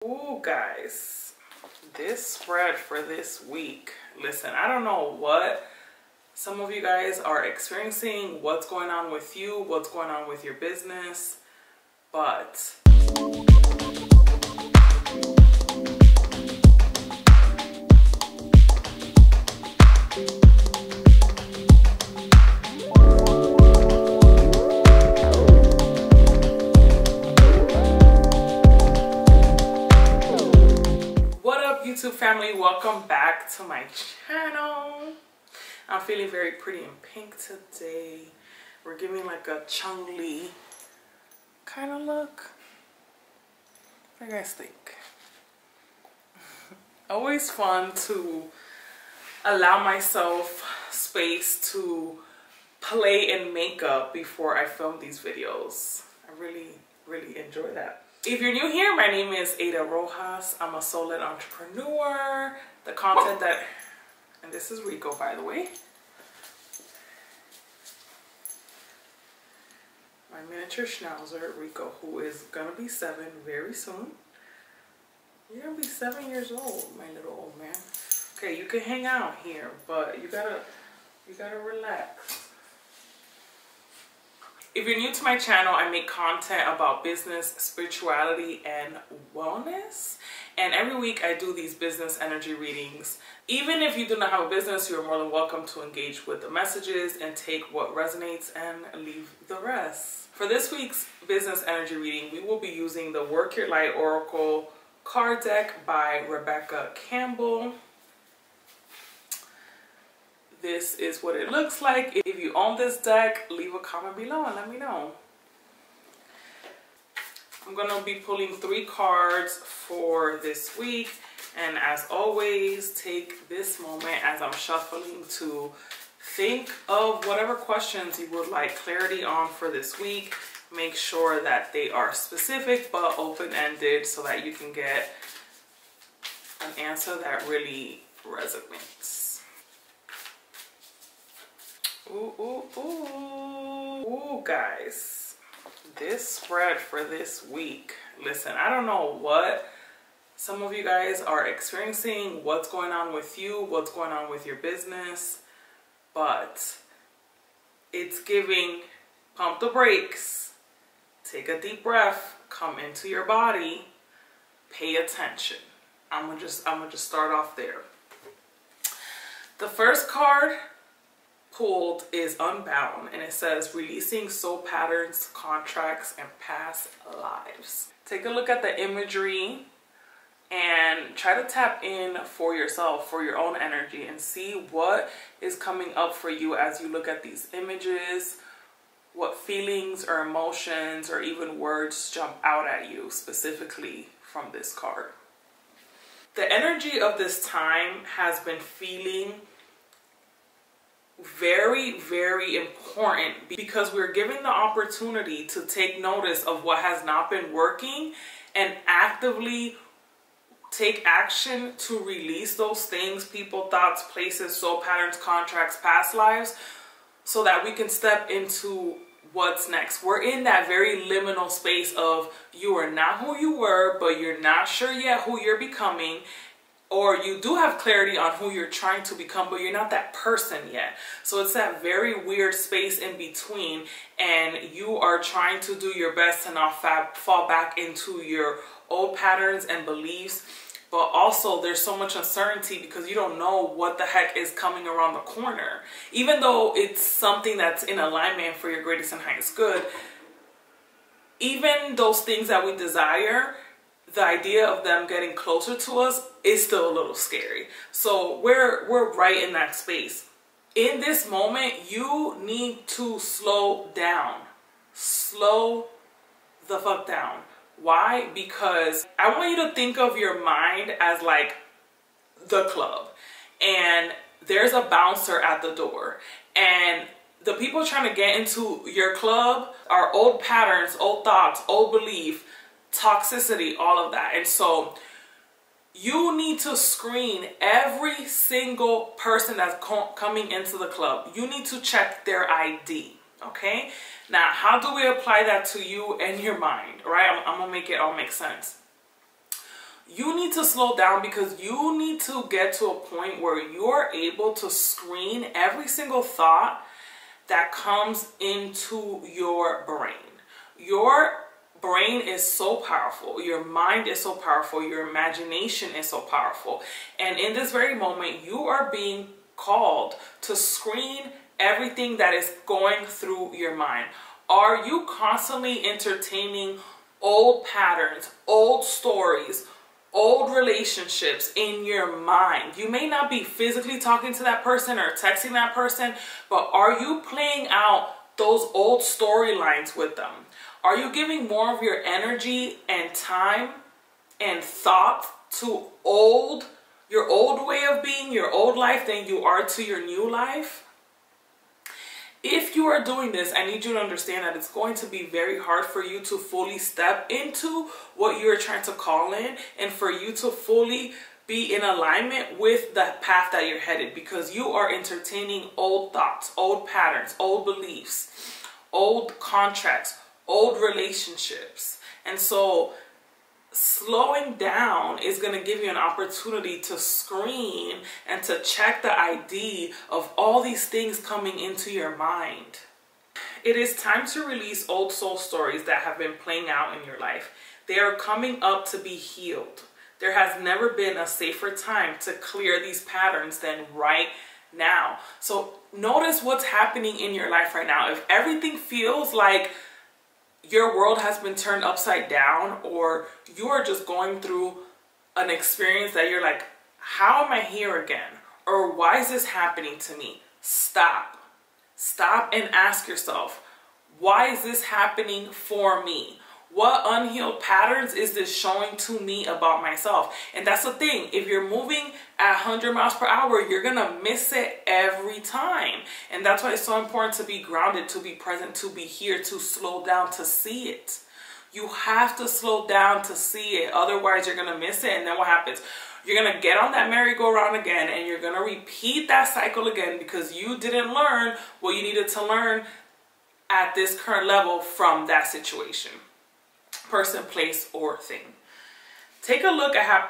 Ooh, guys, this spread for this week. Listen, I don't know what some of you guys are experiencing, what's going on with you, what's going on with your business, but YouTube family, welcome back to my channel. I'm feeling very pretty and pink today. We're giving like a Chung-Li kind of look. What do you guys think? Always fun to allow myself space to play in makeup before I film these videos. I really enjoy that. If you're new here, my name is Ada Rojas. I'm a soul-led entrepreneur. The content that, and this is Rico, by the way. My miniature schnauzer, Rico, who is gonna be 7 very soon. You're gonna be 7 years old, my little old man. Okay, you can hang out here, but you gotta relax. If you're new to my channel, I make content about business, spirituality, and wellness. And every week I do these business energy readings. Even if you do not have a business, you're more than welcome to engage with the messages and take what resonates and leave the rest. For this week's business energy reading, we will be using the Work Your Light Oracle card deck by Rebecca Campbell. This is what it looks like. If you own this deck, leave a comment below and let me know. I'm going to be pulling 3 cards for this week. And as always, take this moment as I'm shuffling to think of whatever questions you would like clarity on for this week. Make sure that they are specific but open-ended so that you can get an answer that really resonates. Ooh, guys, this spread for this week. Listen, I don't know what some of you guys are experiencing, what's going on with you, what's going on with your business, but it's giving pump the brakes, take a deep breath, come into your body, pay attention. I'm gonna just start off there. The first card pulled is Unbound, and it says releasing soul patterns, contracts, and past lives. Take a look at the imagery and try to tap in for yourself, for your own energy, and see what is coming up for you as you look at these images, what feelings or emotions or even words jump out at you specifically from this card. The energy of this time has been feeling very important because we're given the opportunity to take notice of what has not been working and actively take action to release those things, people, thoughts, places, soul patterns, contracts, past lives, so that we can step into what's next. We're in that very liminal space of you are not who you were, but you're not sure yet who you're becoming. Or you do have clarity on who you're trying to become, but you're not that person yet. So it's that very weird space in between, and you are trying to do your best to not fall back into your old patterns and beliefs. But also there's so much uncertainty because you don't know what the heck is coming around the corner. Even though it's something that's in alignment for your greatest and highest good, even those things that we desire, the idea of them getting closer to us is still a little scary. So we're right in that space. In this moment, you need to slow down. Slow the fuck down. Why? Because I want you to think of your mind as like the club. And there's a bouncer at the door. And the people trying to get into your club are old patterns, old thoughts, old belief, toxicity, all of that. And so you need to screen every single person that's coming into the club. You need to check their ID, okay? Now, how do we apply that to you and your mind, right? I'm gonna make it all make sense. You need to slow down because you need to get to a point where you're able to screen every single thought that comes into your brain. Your brain is so powerful. Your mind is so powerful. Your imagination is so powerful. And in this very moment, you are being called to screen everything that is going through your mind. Are you constantly entertaining old patterns, old stories, old relationships in your mind? You may not be physically talking to that person or texting that person, but are you playing out those old storylines with them? Are you giving more of your energy and time and thought to your old way of being, your old life, than you are to your new life? If you are doing this, I need you to understand that it's going to be very hard for you to fully step into what you're trying to call in, and for you to fully be in alignment with the path that you're headed, because you are entertaining old thoughts, old patterns, old beliefs, old contracts, old relationships. And so slowing down is going to give you an opportunity to screen and to check the ID of all these things coming into your mind. It is time to release old soul stories that have been playing out in your life. They are coming up to be healed. There has never been a safer time to clear these patterns than right now. So notice what's happening in your life right now. If everything feels like your world has been turned upside down, or you are just going through an experience that you're like, how am I here again? Or why is this happening to me? Stop. Stop and ask yourself, why is this happening for me? What unhealed patterns is this showing to me about myself? And that's the thing. If you're moving at 100 miles per hour, you're going to miss it every time. And that's why it's so important to be grounded, to be present, to be here, to slow down, to see it. You have to slow down to see it. Otherwise, you're going to miss it. And then what happens? You're going to get on that merry-go-round again, and you're going to repeat that cycle again because you didn't learn what you needed to learn at this current level from that situation, person, place, or thing. Take a look at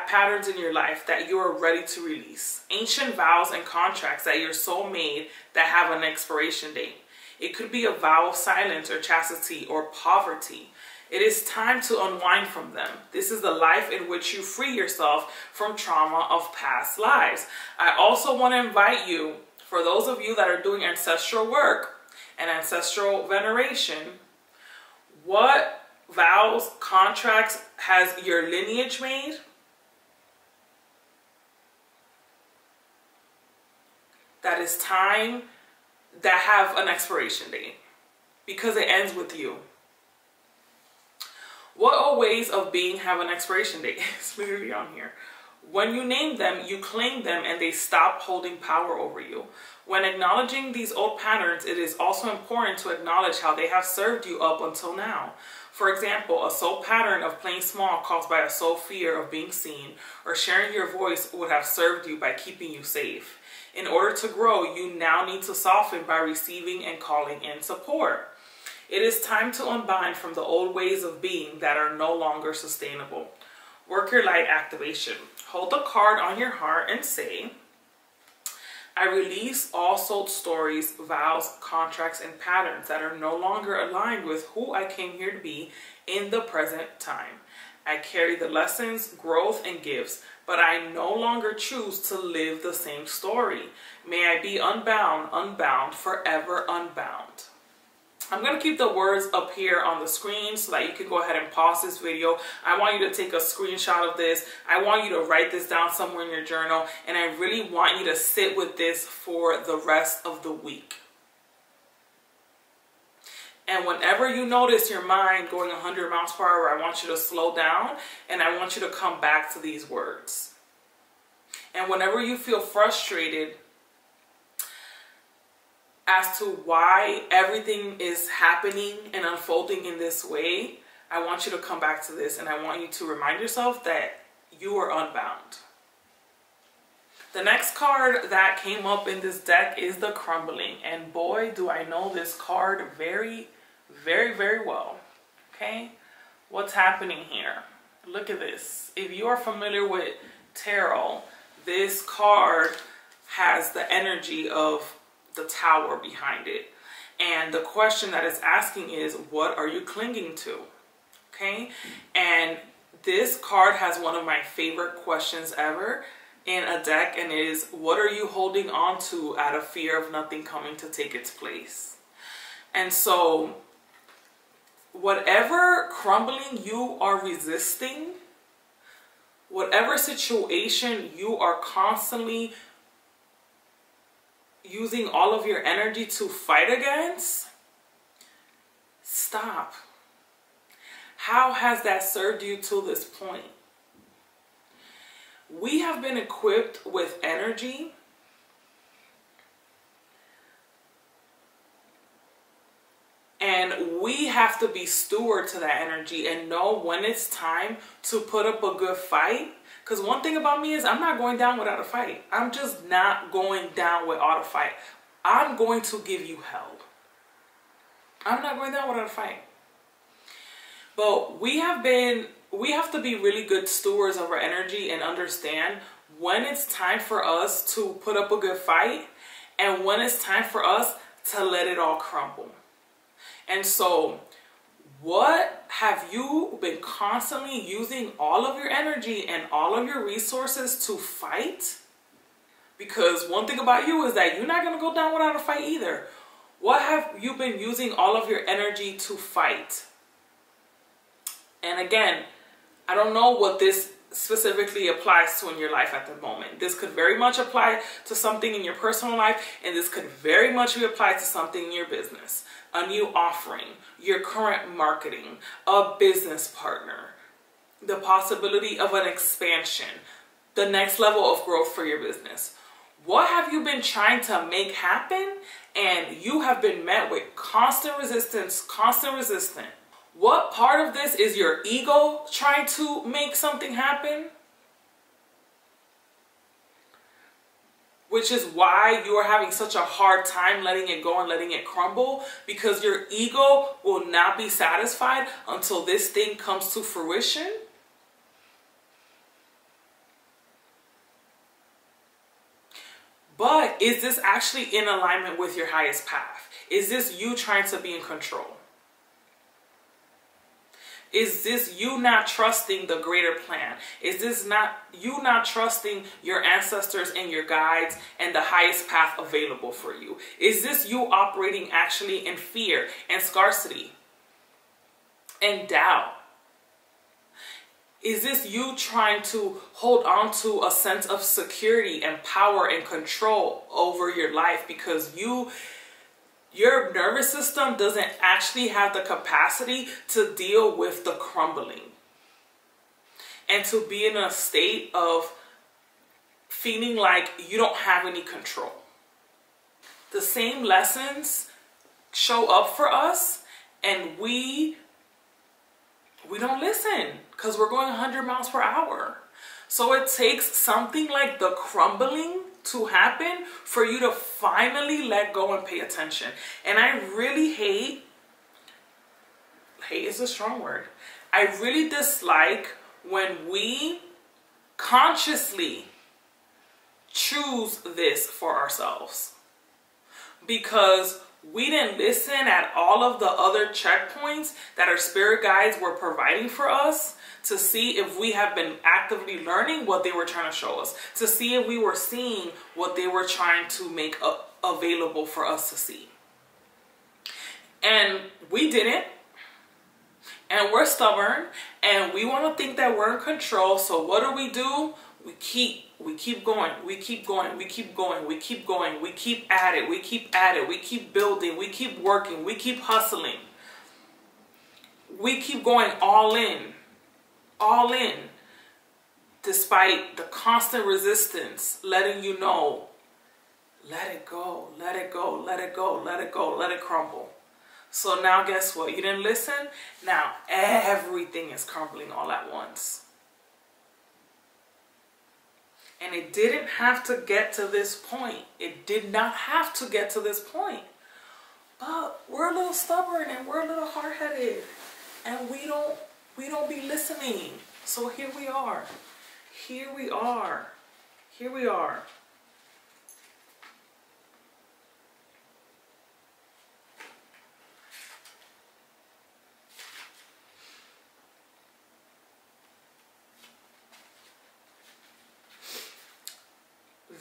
patterns in your life that you are ready to release. Ancient vows and contracts that your soul made that have an expiration date. It could be a vow of silence or chastity or poverty. It is time to unwind from them. This is the life in which you free yourself from trauma of past lives. I also want to invite you, for those of you that are doing ancestral work and ancestral veneration, what vows, contracts has your lineage made? That is time that have an expiration date because it ends with you. What ways of being have an expiration date? It's literally on here. When you name them, you claim them and they stop holding power over you. When acknowledging these old patterns, it is also important to acknowledge how they have served you up until now. For example, a soul pattern of playing small caused by a soul fear of being seen or sharing your voice would have served you by keeping you safe. In order to grow, you now need to soften by receiving and calling in support. It is time to unbind from the old ways of being that are no longer sustainable. Work your light activation. Hold the card on your heart and say, I release all soul stories, vows, contracts, and patterns that are no longer aligned with who I came here to be in the present time. I carry the lessons, growth, and gifts, but I no longer choose to live the same story. May I be unbound, unbound, forever unbound. I'm going to keep the words up here on the screen so that you can go ahead and pause this video. I want you to take a screenshot of this. I want you to write this down somewhere in your journal. And I really want you to sit with this for the rest of the week. And whenever you notice your mind going 100 miles per hour, I want you to slow down and I want you to come back to these words. And whenever you feel frustrated as to why everything is happening and unfolding in this way, I want you to come back to this and I want you to remind yourself that you are unbound. The next card that came up in this deck is the Crumbling. And boy, do I know this card very, very, very well. Okay? What's happening here? Look at this. If you are familiar with tarot, this card has the energy of the tower behind it. And the question that it's asking is, what are you clinging to? Okay? And this card has one of my favorite questions ever in a deck, and it is, what are you holding on to out of fear of nothing coming to take its place? And so whatever crumbling you are resisting, whatever situation you are constantly using all of your energy to fight against, stop. How has that served you to this point? We have been equipped with energy and we have to be steward to that energy and know when it's time to put up a good fight. Because one thing about me is I'm not going down without a fight. I'm just not going down without a fight. I'm going to give you hell. I'm not going down without a fight. But we have to be really good stewards of our energy and understand when it's time for us to put up a good fight and when it's time for us to let it all crumble. And so, what have you been constantly using all of your energy and all of your resources to fight? Because one thing about you is that you're not going to go down without a fight either. What have you been using all of your energy to fight? And again, I don't know what this specifically applies to in your life at the moment. This could very much apply to something in your personal life, and this could very much be applied to something in your business. A new offering, your current marketing, a business partner, the possibility of an expansion, the next level of growth for your business. What have you been trying to make happen and you have been met with constant resistance, constant resistance? What part of this is your ego trying to make something happen? Which is why you are having such a hard time letting it go and letting it crumble, because your ego will not be satisfied until this thing comes to fruition. But is this actually in alignment with your highest path? Is this you trying to be in control? Is this you not trusting the greater plan? Is this you not trusting your ancestors and your guides and the highest path available for you? Is this you operating actually in fear and scarcity and doubt? Is this you trying to hold on to a sense of security and power and control over your life because your nervous system doesn't actually have the capacity to deal with the crumbling and to be in a state of feeling like you don't have any control? The same lessons show up for us and we don't listen because we're going 100 miles per hour. So it takes something like the crumbling to happen for you to finally let go and pay attention. And I really hate is a strong word. I really dislike when we consciously choose this for ourselves, because we didn't listen at all of the other checkpoints that our spirit guides were providing for us to see if we have been actively learning what they were trying to show us, to see if we were seeing what they were trying to make available for us to see. And we didn't. And we're stubborn and we want to think that we're in control. So what do? We keep going, we keep going, we keep going, we keep going, we keep at it, we keep at it, we keep building, we keep working, we keep hustling. We keep going all in, despite the constant resistance letting you know, let it go, let it go, let it go, let it go, let it crumble. So now guess what? You didn't listen? Now everything is crumbling all at once. And it didn't have to get to this point. It did not have to get to this point. But we're a little stubborn and we're a little hard-headed. And we don't be listening. So here we are. Here we are. Here we are.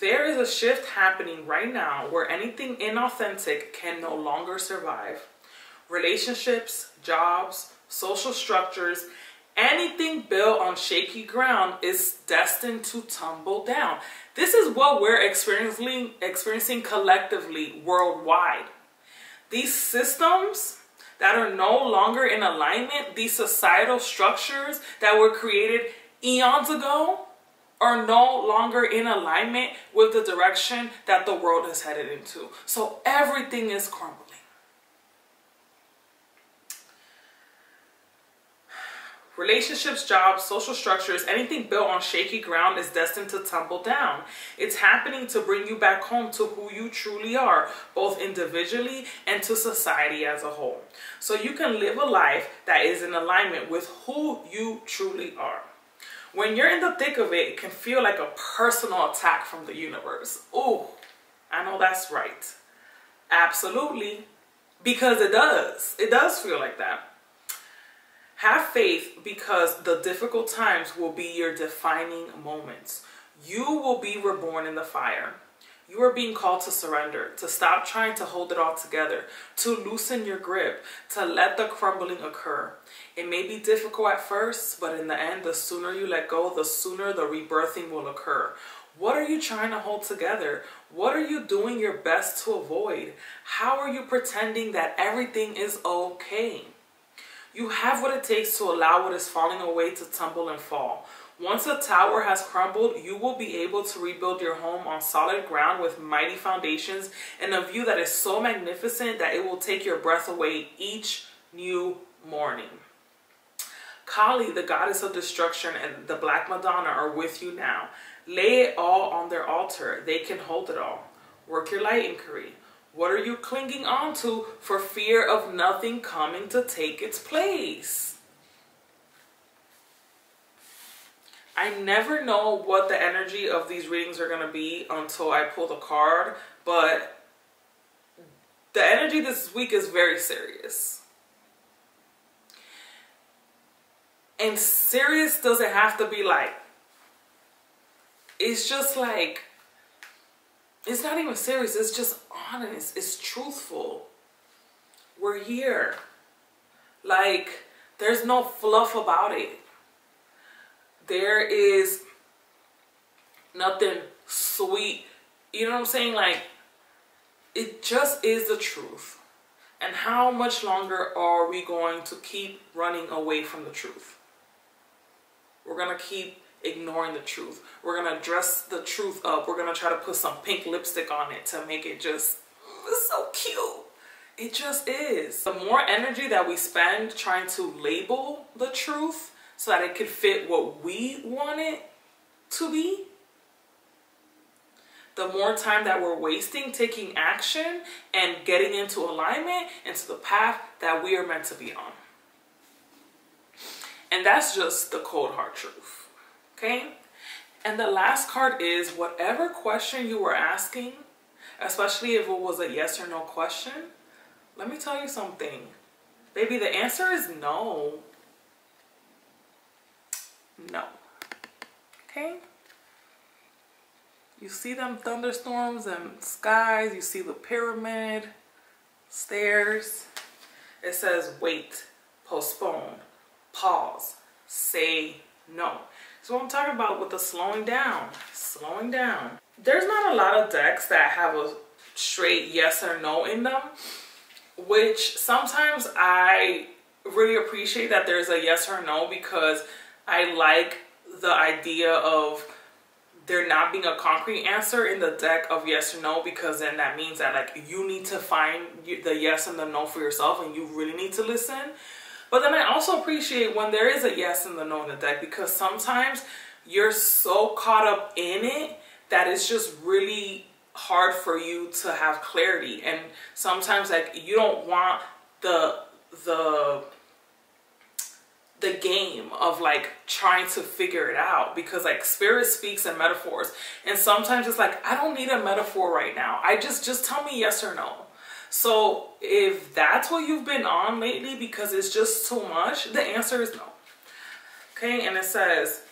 There is a shift happening right now where anything inauthentic can no longer survive. Relationships, jobs, social structures, anything built on shaky ground is destined to tumble down. This is what we're experiencing collectively worldwide. These systems that are no longer in alignment, these societal structures that were created eons ago, are no longer in alignment with the direction that the world is headed into. So everything is crumbling. Relationships, jobs, social structures, anything built on shaky ground is destined to tumble down. It's happening to bring you back home to who you truly are, both individually and to society as a whole. So you can live a life that is in alignment with who you truly are. When you're in the thick of it, it can feel like a personal attack from the universe. Oh, I know that's right. Absolutely. Because it does. It does feel like that. Have faith, because the difficult times will be your defining moments. You will be reborn in the fire. You are being called to surrender, to stop trying to hold it all together, to loosen your grip, to let the crumbling occur. It may be difficult at first, but in the end, the sooner you let go, the sooner the rebirthing will occur. What are you trying to hold together? What are you doing your best to avoid? How are you pretending that everything is okay? You have what it takes to allow what is falling away to tumble and fall. Once a tower has crumbled, you will be able to rebuild your home on solid ground with mighty foundations and a view that is so magnificent that it will take your breath away each new morning. Kali, the goddess of destruction, and the Black Madonna are with you now. Lay it all on their altar. They can hold it all. Work your light inquiry. What are you clinging on to for fear of nothing coming to take its place? I never know what the energy of these readings are going to be until I pull the card, but the energy this week is very serious. And serious doesn't have to be like, it's just like, it's not even serious, it's just honest, it's truthful. We're here. Like, there's no fluff about it. There is nothing sweet. You know what I'm saying? Like, it just is the truth. And how much longer are we going to keep running away from the truth? We're going to keep ignoring the truth. We're going to dress the truth up. We're going to try to put some pink lipstick on it to make it just, it's so cute. It just is. The more energy that we spend trying to label the truth so that it could fit what we want it to be, the more time that we're wasting taking action and getting into alignment into the path that we are meant to be on. And that's just the cold hard truth. Okay? And the last card is whatever question you were asking, especially if it was a yes or no question, let me tell you something. Baby, the answer is no. No. Okay? You see them thunderstorms and skies. You see the pyramid, stairs. It says wait, postpone, pause, say no. So what I'm talking about with the slowing down. Slowing down. There's not a lot of decks that have a straight yes or no in them, which sometimes I really appreciate that there's a yes or no, because I like the idea of there not being a concrete answer in the deck of yes or no, because then that means that like you need to find the yes and the no for yourself and you really need to listen. But then I also appreciate when there is a yes and the no in the deck, because sometimes you're so caught up in it that it's just really hard for you to have clarity. And sometimes like you don't want the the game of like trying to figure it out, because like spirit speaks in metaphors, and sometimes it's like, I don't need a metaphor right now. I just tell me yes or no. So if that's what you've been on lately because it's just too much, the answer is no. Okay, and it says,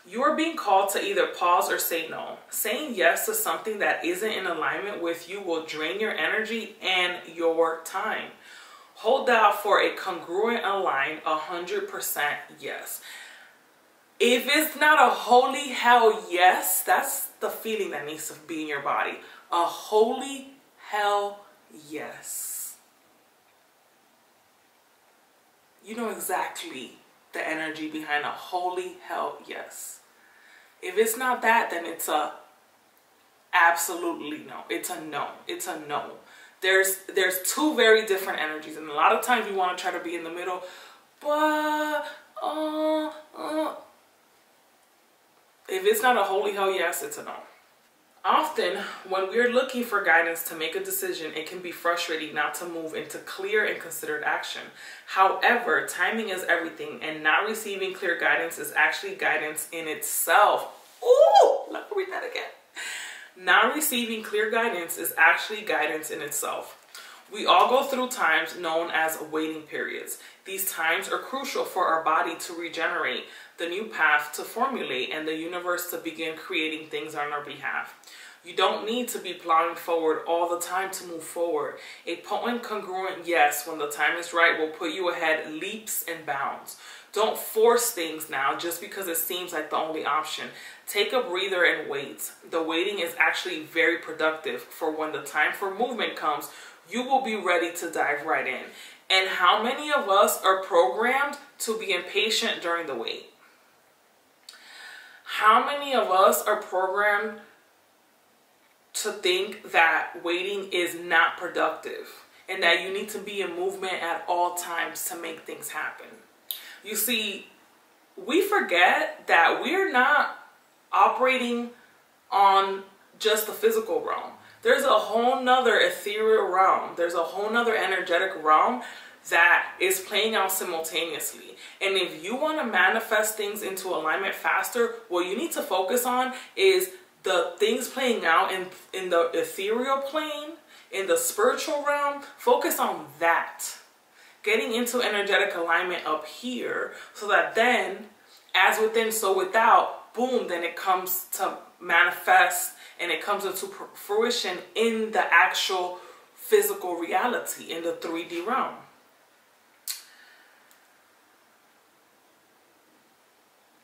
you are being called to either pause or say no. Saying yes to something that isn't in alignment with you will drain your energy and your time. Hold out for a congruent, aligned, 100% yes. If it's not a holy hell yes, that's the feeling that needs to be in your body. A holy hell yes. You know exactly the energy behind a holy hell yes. If it's not that, then it's a absolutely no. It's a no. It's a no. There's two very different energies, and a lot of times we want to try to be in the middle, but if it's not a holy hell yes, it's a no. Often, when we're looking for guidance to make a decision, it can be frustrating not to move into clear and considered action. However, timing is everything, and not receiving clear guidance is actually guidance in itself. Ooh, let me read that again. Not receiving clear guidance is actually guidance in itself. We all go through times known as waiting periods. These times are crucial for our body to regenerate, the new path to formulate, and the universe to begin creating things on our behalf. You don't need to be plowing forward all the time to move forward. A potent, congruent yes when the time is right will put you ahead leaps and bounds. Don't force things now just because it seems like the only option. Take a breather and wait. The waiting is actually very productive, for when the time for movement comes, you will be ready to dive right in. And how many of us are programmed to be impatient during the wait? How many of us are programmed to think that waiting is not productive and that you need to be in movement at all times to make things happen? You see, we forget that we're not operating on just the physical realm. There's a whole nother ethereal realm. There's a whole nother energetic realm that is playing out simultaneously. And if you want to manifest things into alignment faster, what you need to focus on is the things playing out in the ethereal plane, in the spiritual realm. Focus on that. Getting into energetic alignment up here, so that then, as within, so without, boom, then it comes to manifest and it comes into fruition in the actual physical reality, in the 3D realm.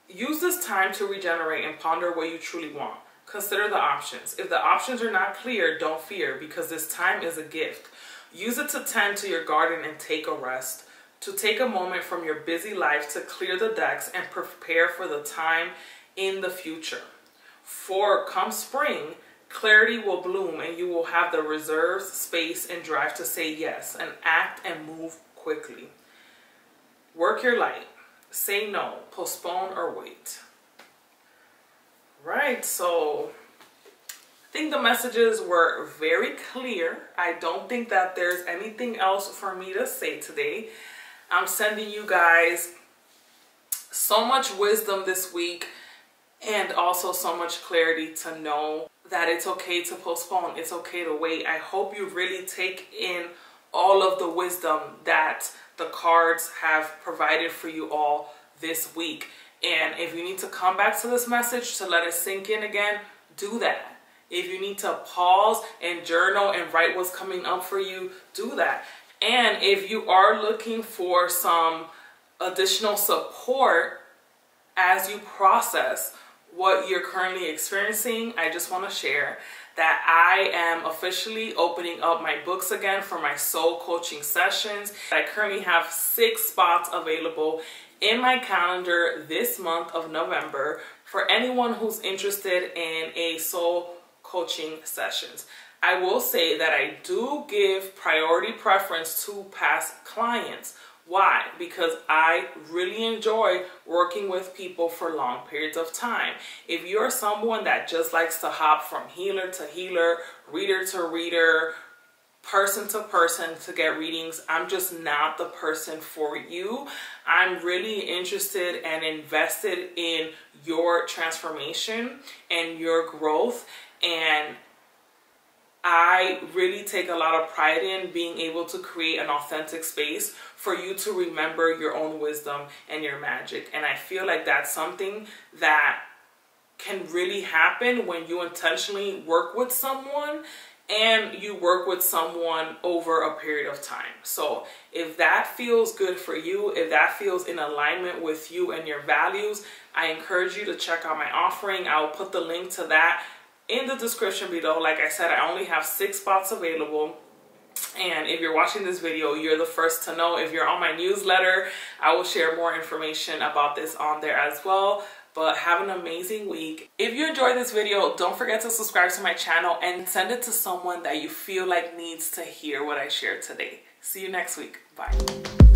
Use this time to regenerate and ponder what you truly want. Consider the options. If the options are not clear, don't fear, because this time is a gift. Use it to tend to your garden and take a rest, to take a moment from your busy life to clear the decks and prepare for the time in the future. For come spring, clarity will bloom and you will have the reserves, space, and drive to say yes and act and move quickly. Work your light. Say no, postpone, or wait. Right, so I think the messages were very clear. I don't think that there's anything else for me to say today. I'm sending you guys so much wisdom this week, and also so much clarity to know that it's okay to postpone. It's okay to wait. I hope you really take in all of the wisdom that the cards have provided for you all this week. And if you need to come back to this message to let it sink in again, do that. If you need to pause and journal and write what's coming up for you, do that. And if you are looking for some additional support as you process what you're currently experiencing, I just want to share that I am officially opening up my books again for my soul coaching sessions. I currently have 6 spots available in my calendar this month of November for anyone who's interested in a soul coaching sessions. I will say that I do give priority preference to past clients. Why? Because I really enjoy working with people for long periods of time. If you're someone that just likes to hop from healer to healer, reader to reader, person to person to get readings. I'm just not the person for you. I'm really interested and invested in your transformation and your growth, and I really take a lot of pride in being able to create an authentic space for you to remember your own wisdom and your magic. And I feel like that's something that can really happen when you intentionally work with someone and you work with someone over a period of time. So if that feels good for you, if that feels in alignment with you and your values, I encourage you to check out my offering. I will put the link to that in the description below. Like I said, I only have 6 spots available. And if you're watching this video, you're the first to know. If you're on my newsletter, I will share more information about this on there as well. But have an amazing week. If you enjoyed this video, don't forget to subscribe to my channel and send it to someone that you feel like needs to hear what I shared today. See you next week. Bye.